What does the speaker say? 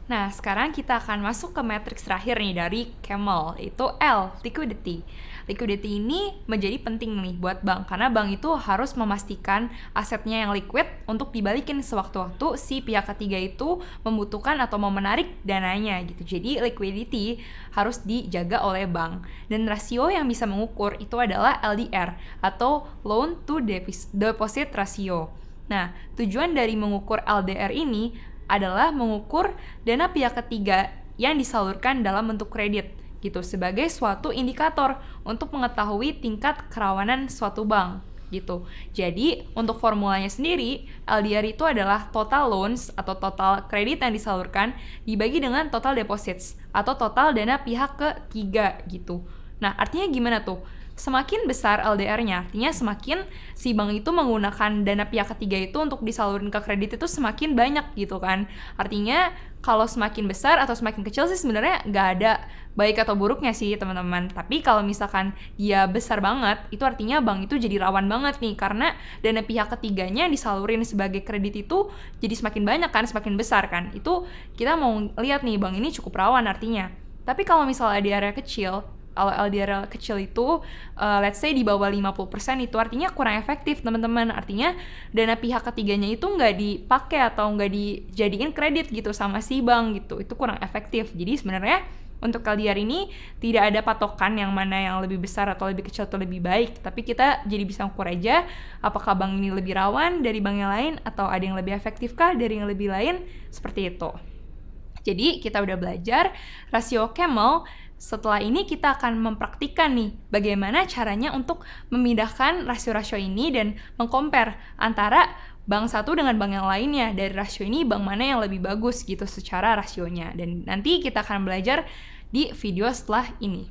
Nah, sekarang kita akan masuk ke matriks terakhir nih dari Camel, itu L, liquidity. Liquidity ini menjadi penting nih buat bank, karena bank itu harus memastikan asetnya yang liquid untuk dibalikin sewaktu-waktu si pihak ketiga itu membutuhkan atau mau menarik dananya gitu. Jadi liquidity harus dijaga oleh bank. Dan rasio yang bisa mengukur itu adalah LDR atau Loan to Deposit Ratio. Nah, tujuan dari mengukur LDR ini adalah mengukur dana pihak ketiga yang disalurkan dalam bentuk kredit gitu sebagai suatu indikator untuk mengetahui tingkat kerawanan suatu bank gitu. Jadi untuk formulanya sendiri, LDR itu adalah total loans atau total kredit yang disalurkan dibagi dengan total deposits atau total dana pihak ketiga gitu. Nah, artinya gimana tuh? Semakin besar LDR-nya, artinya semakin si bank itu menggunakan dana pihak ketiga itu untuk disalurin ke kredit itu semakin banyak gitu kan. Artinya kalau semakin besar atau semakin kecil sih sebenarnya nggak ada baik atau buruknya sih teman-teman. Tapi kalau misalkan dia besar banget, itu artinya bank itu jadi rawan banget nih. Karena dana pihak ketiganya disalurin sebagai kredit itu jadi semakin banyak kan, semakin besar kan. Itu kita mau lihat nih bank ini cukup rawan artinya. Tapi kalau misalnya LDR-nya kecil, kalau LDR kecil itu let's say di bawah 50% itu artinya kurang efektif teman-teman. Artinya dana pihak ketiganya itu nggak dipakai atau nggak dijadiin kredit gitu sama si bank gitu. Itu kurang efektif. Jadi sebenarnya untuk LDR ini tidak ada patokan yang mana yang lebih besar atau lebih kecil atau lebih baik. Tapi kita jadi bisa ukur aja apakah bank ini lebih rawan dari bank yang lain atau ada yang lebih efektifkah dari yang lebih lain, seperti itu. Jadi kita udah belajar rasio Camel. Setelah ini kita akan mempraktikkan nih bagaimana caranya untuk memindahkan rasio-rasio ini dan mengcompare antara bank satu dengan bank yang lainnya. Dari rasio ini bank mana yang lebih bagus gitu secara rasionya. Dan nanti kita akan belajar di video setelah ini.